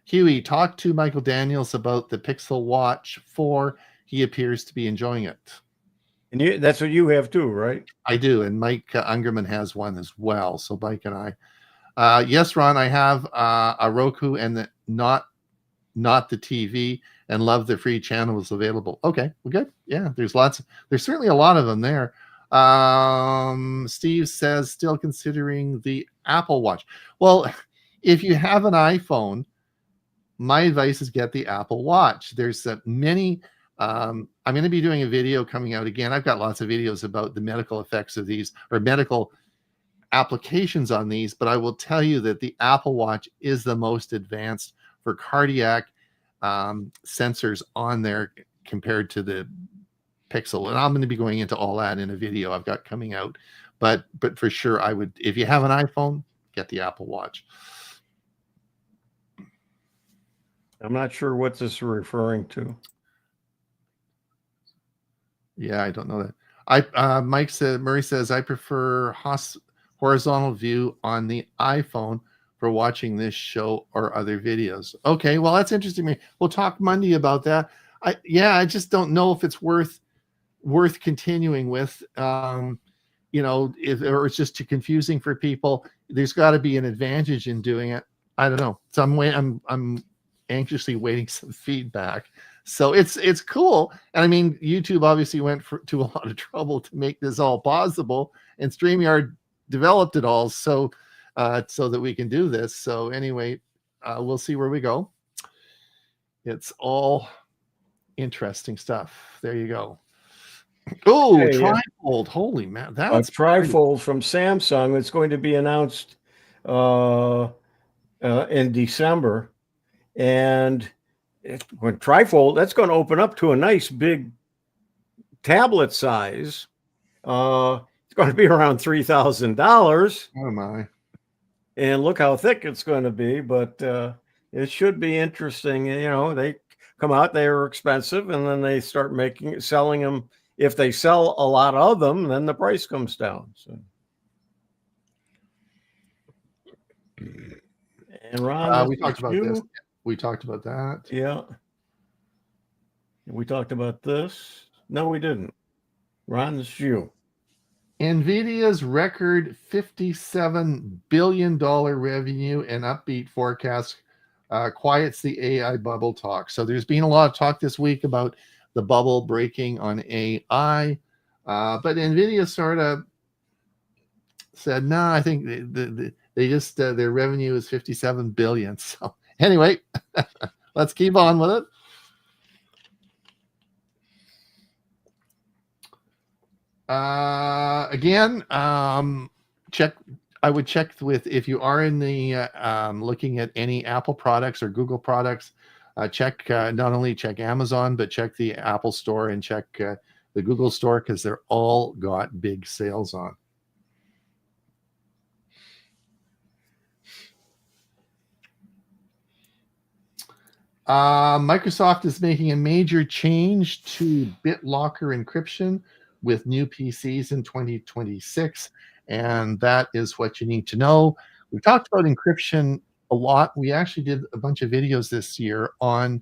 Huey, talk to Michael Daniels about the Pixel Watch 4. He appears to be enjoying it. And that's what you have too, right? I do, and Mike Ungerman has one as well. So Mike and I. Yes, Ron, I have a Roku and not the TV, and love the free channels available. Okay, well, good. Yeah, there's certainly a lot of them there. Steve says, still considering the Apple Watch. Well, if you have an iPhone, my advice is get the Apple Watch. There's many. I'm going to be doing a video coming out again. I've got lots of videos about the medical effects of these, or medical applications on these, but I will tell you that the Apple Watch is the most advanced for cardiac sensors on there compared to the Pixel, and I'm going to be going into all that in a video I've got coming out. But for sure, I would, if you have an iPhone, get the Apple Watch. I'm not sure what this is referring to. Yeah, I don't know that. Murray says, I prefer horizontal view on the iPhone for watching this show or other videos. Okay, well, that's interesting. We'll talk Monday about that. I just don't know if it's worth continuing with. If or it's just too confusing for people. There's got to be an advantage in doing it. I don't know. So I'm anxiously waiting some feedback. So it's cool. And I mean, YouTube obviously went to a lot of trouble to make this all possible, and StreamYard developed it all so that we can do this. So anyway, we'll see where we go. It's all interesting stuff. There you go. Oh, Hey, trifold. Holy man, a that's trifold from Samsung. It's going to be announced in December. And when trifold, that's going to open up to a nice big tablet size. It's going to be around $3,000. Oh my. And look how thick it's going to be. But it should be interesting. They come out, they are expensive, and then they start selling them. If they sell a lot of them, then the price comes down. So. And Ron, we talked about this. We talked about that. Yeah. We talked about this. No, we didn't. Ron, it's you. NVIDIA's record $57 billion revenue and upbeat forecast quiets the AI bubble talk. So there's been a lot of talk this week about the bubble breaking on AI. But NVIDIA sort of said, no, I think they just, their revenue is 57 billion. So anyway, let's keep on with it. Again, I would check with, if you are in the looking at any Apple products or Google products, not only check Amazon, but check the Apple Store and check the Google Store, because they're all got big sales on. Microsoft is making a major change to BitLocker encryption with new PCs in 2026, and that is what you need to know. We've talked about encryption a lot. We actually did a bunch of videos this year on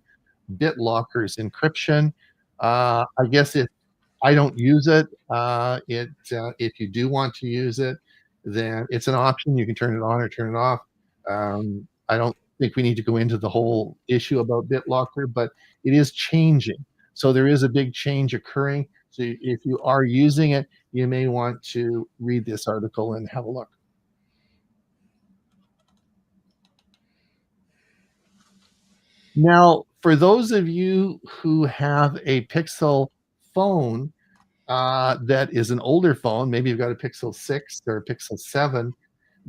BitLocker's encryption. I guess if I don't use it, if you do want to use it, then it's an option. You can turn it on or turn it off. I don't think we need to go into the whole issue about BitLocker, but it is changing. So there is a big change occurring. So if you are using it, you may want to read this article and have a look. Now, for those of you who have a Pixel phone that is an older phone, maybe you've got a Pixel 6 or a Pixel 7,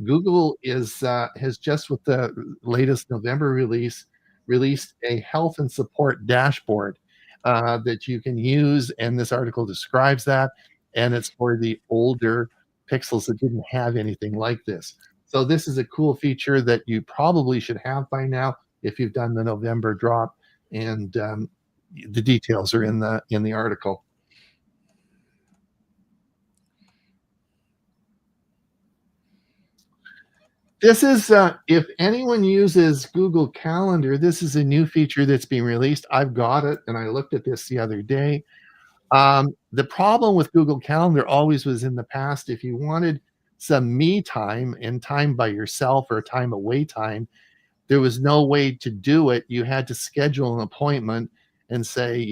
Google has just, with the latest November release, released a health and support dashboard that you can use, and this article describes that, and it's for the older Pixels that didn't have anything like this. So this is a cool feature that you probably should have by now if you've done the November drop, and the details are in the article. This is, if anyone uses Google Calendar, this is a new feature that's being released. I've got it, and I looked at this the other day. The problem with Google Calendar always was, in the past, if you wanted some me time and time by yourself or time away time, there was no way to do it. You had to schedule an appointment and say,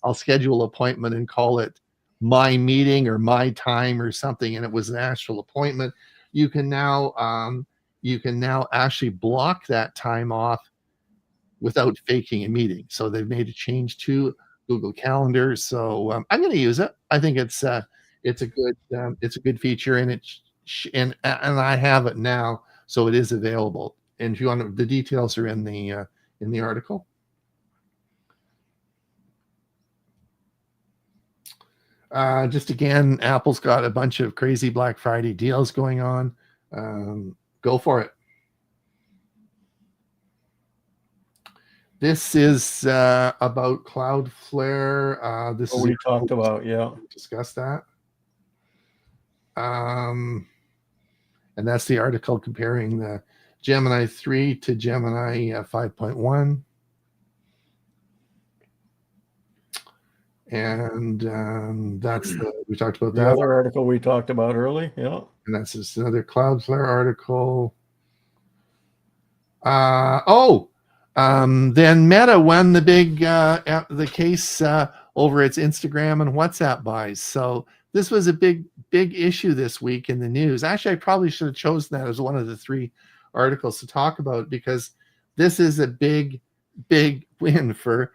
I'll schedule an appointment and call it my meeting or my time or something, and it was an actual appointment. You can now actually block that time off without faking a meeting. So they've made a change to Google Calendar. So I'm going to use it. I think it's a good feature, and and I have it now, so it is available. And if you want, the details are in the article. Just again, Apple's got a bunch of crazy Black Friday deals going on. Go for it. This is about Cloudflare. This is we talked about, yeah. Discuss that. And that's the article comparing the Gemini 3 to Gemini 5.1. And that's we talked about the that. other article we talked about early, yeah. And that's just another Cloudflare article. Then Meta won the big the case over its Instagram and WhatsApp buys. So this was a big issue this week in the news. Actually, I probably should have chosen that as one of the 3 articles to talk about, because this is a big win for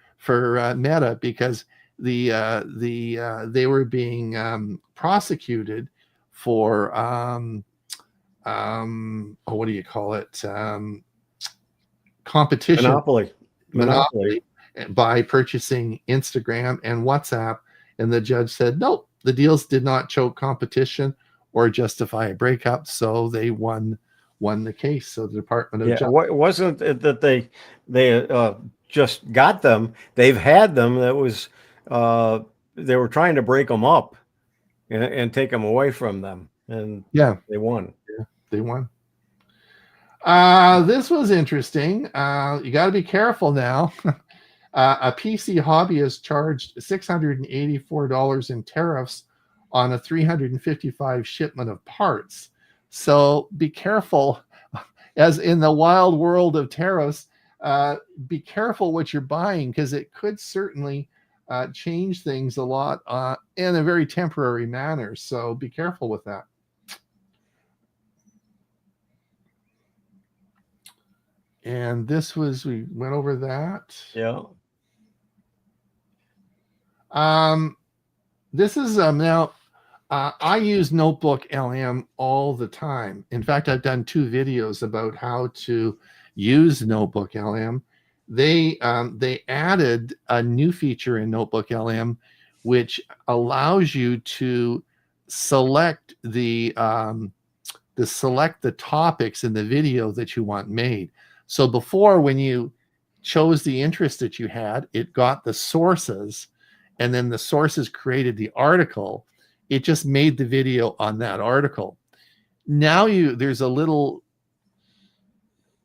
Meta, because they were being prosecuted for what do you call it? Competition, monopoly by purchasing Instagram and WhatsApp. And the judge said, nope, the deals did not choke competition or justify a breakup. So they won the case. So the Department of Justice. Wasn't it that they just got them? They've had them. That was they were trying to break them up and take them away from them. And they won. Yeah, they won. This was interesting. You got to be careful now. A PC hobbyist charged $684 in tariffs on a 355 shipment of parts. So be careful, as in the wild world of tariffs, be careful what you're buying, because it could certainly change things a lot in a very temporary manner. So be careful with that. And this was, we went over that. Yeah. This is now, I use Notebook LM all the time. In fact, I've done 2 videos about how to use Notebook LM. They added a new feature in Notebook LM, which allows you to select the topics in the video that you want made. So before, when you chose the interest that you had, it got the sources, and then the sources created the article. It just made the video on that article. Now there's a little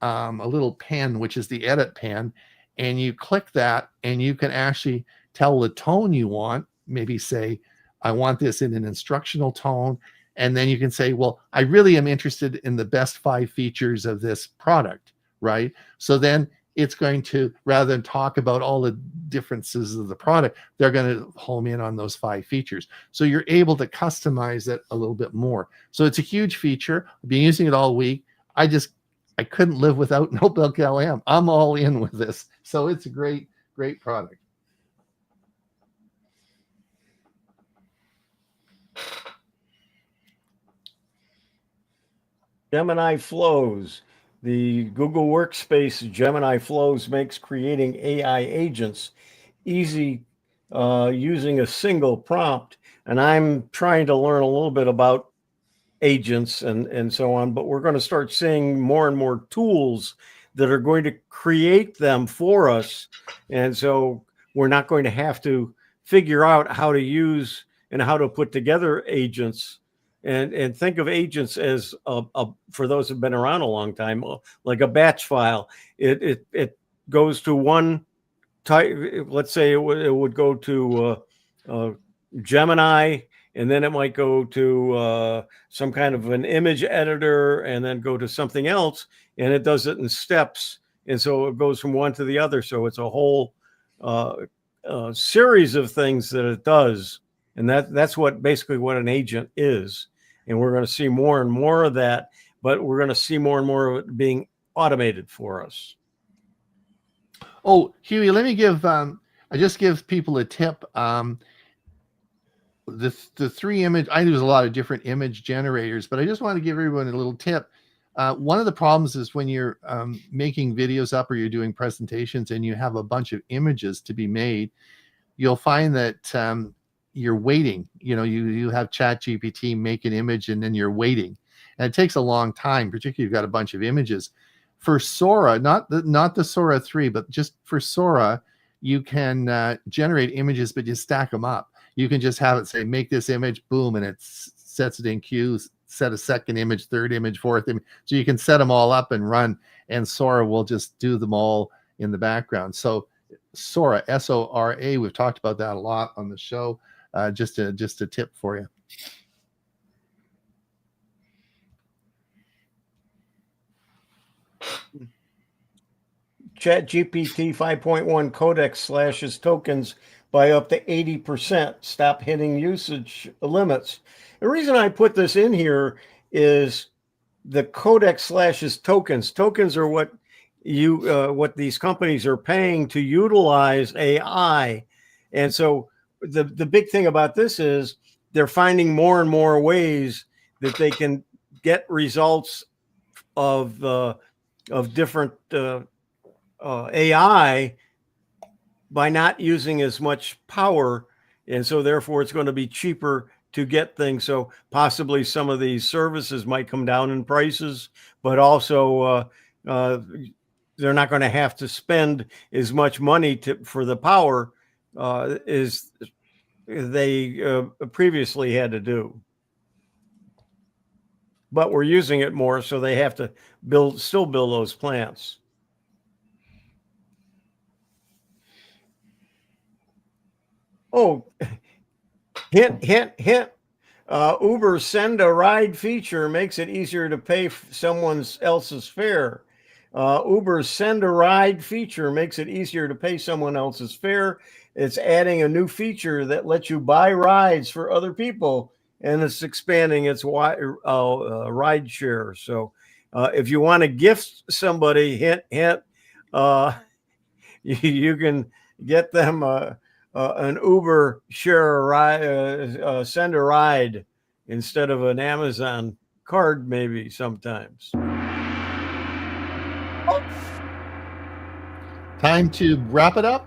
pen, which is the edit pen, and you click that, and you can actually tell the tone you want. Maybe say, I want this in an instructional tone. And then you can say, well, I really am interested in the best 5 features of this product, right? So then it's going to, rather than talk about all the differences of the product, they're going to home in on those 5 features. So you're able to customize it a little bit more. So it's a huge feature. I've been using it all week. I couldn't live without Notebook LM. I'm all in with this. So it's a great product. Gemini Flows. The Google Workspace Gemini Flows makes creating AI agents easy using a single prompt. And I'm trying to learn a little bit about agents and so on, but we're going to start seeing more and more tools that are going to create them for us. And so we're not going to have to figure out how to use and how to put together agents. And think of agents as for those who've been around a long time, like a batch file. It goes to one type. Let's say it would go to Gemini, and then it might go to some kind of an image editor, and then go to something else, and it does it in steps. And so it goes from one to the other. So it's a whole series of things that it does. And that's basically what an agent is. And we're going to see more and more of that, but we're going to see more and more of it being automated for us. Oh, Huey, let me give, I just give people a tip. The 3 image, I use a lot of different image generators, but I just want to give everyone a little tip. One of the problems is when you're making videos up or you're doing presentations and you have a bunch of images to be made, you'll find that you're waiting. You have Chat GPT make an image and then you're waiting, and it takes a long time, particularly if you've got a bunch of images. For Sora, not the Sora 3, but just for Sora, you can generate images, but you stack them up. You can just have it say, make this image, boom, and it sets it in queues, set a second image, third image, fourth image. So you can set them all up and run, and Sora will just do them all in the background. So Sora, Sora, we've talked about that a lot on the show. Just a tip for you. ChatGPT 5.1 Codex slashes tokens by up to 80%. Stop hitting usage limits. The reason I put this in here is the Codex slashes tokens. Tokens are what these companies are paying to utilize AI. And so the big thing about this is they're finding more and more ways that they can get results of different AI by not using as much power, and so therefore it's going to be cheaper to get things. So possibly some of these services might come down in prices, but also they're not going to have to spend as much money for the power as they previously had to do. But we're using it more, so they have to still build those plants. Oh, hint, hint, hint. Uber's send a ride feature makes it easier to pay someone else's fare. Uber's send a ride feature makes it easier to pay someone else's fare. It's adding a new feature that lets you buy rides for other people, and it's expanding its ride share. So if you want to gift somebody, hint, hint, you can get them an Uber share a ride, send a ride instead of an Amazon card, maybe sometimes. Time to wrap it up.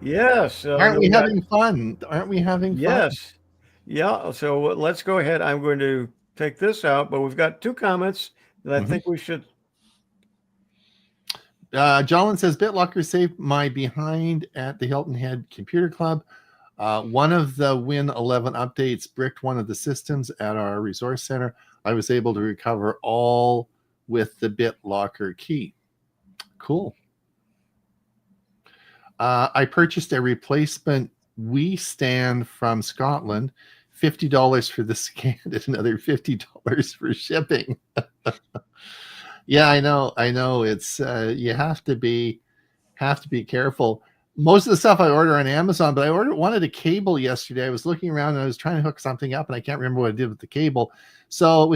Yes. Aren't we having fun? Aren't we having fun? Yes. Yeah. So let's go ahead. I'm going to take this out, but we've got two comments that I think we should. Jolin says, BitLocker saved my behind at the Hilton Head Computer Club. One of the Win 11 updates bricked one of the systems at our resource center. I was able to recover all with the BitLocker key. Cool. I purchased a replacement Wii stand from Scotland, $50 for the scan and another $50 for shipping. Yeah, I know. It's you have to be careful. Most of the stuff I order on Amazon, but I wanted a cable yesterday. I was looking around and I was trying to hook something up, and I can't remember what I did with the cable. So it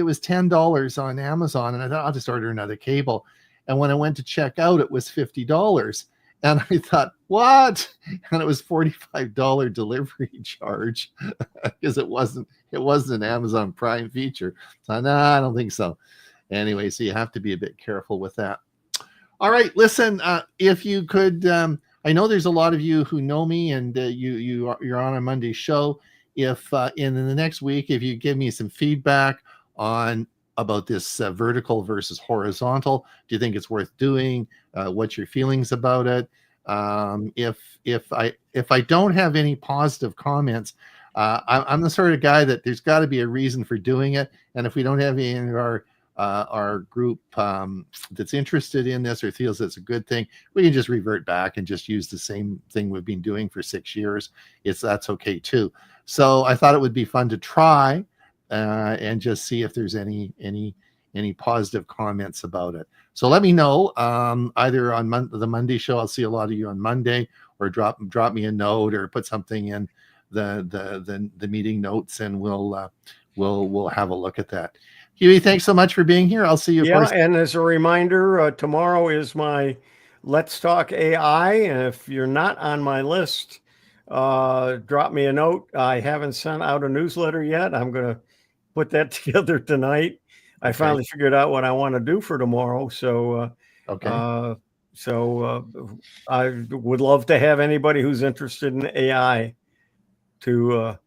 was $10 on Amazon, and I thought I'll just order another cable. And when I went to check out, it was $50. And I thought, what? And it was $45 delivery charge because it wasn't an Amazon Prime feature. So no, I don't think so. Anyway, so you have to be a bit careful with that. All right, listen, if you could, I know there's a lot of you who know me, and you're on a Monday show. If in the next week, if you give me some feedback about this vertical versus horizontal, do you think it's worth doing? What's your feelings about it? If I don't have any positive comments, I'm the sort of guy that there's got to be a reason for doing it, and if we don't have any of our group that's interested in this or feels it's a good thing, we can just revert back and just use the same thing we've been doing for 6 years. That's okay too. So I thought it would be fun to try and just see if there's any positive comments about it. So let me know either on the Monday show. I'll see a lot of you on Monday, or drop me a note or put something in the meeting notes, and we'll have a look at that. Huey, thanks so much for being here. I'll see you. Yeah, and as a reminder, tomorrow is my Let's Talk AI. And if you're not on my list, drop me a note. I haven't sent out a newsletter yet. I'm going to put that together tonight. I finally figured out what I want to do for tomorrow. So, I would love to have anybody who's interested in AI to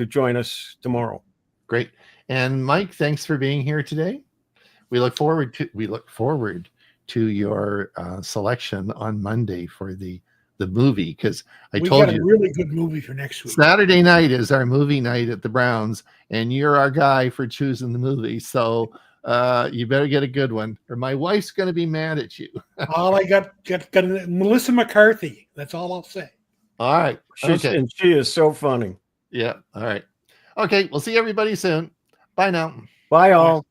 join us tomorrow. Great. And Mike, thanks for being here today. We look forward to your selection on Monday for the movie, because I We told got a you really good movie for next week. Saturday night is our movie night at the Browns, and you're our guy for choosing the movie. So you better get a good one, or my wife's going to be mad at you. All I got Melissa McCarthy. That's all I'll say. All right. Okay. And she is so funny. Yeah. All right. Okay. We'll see everybody soon. Bye now. Bye, all.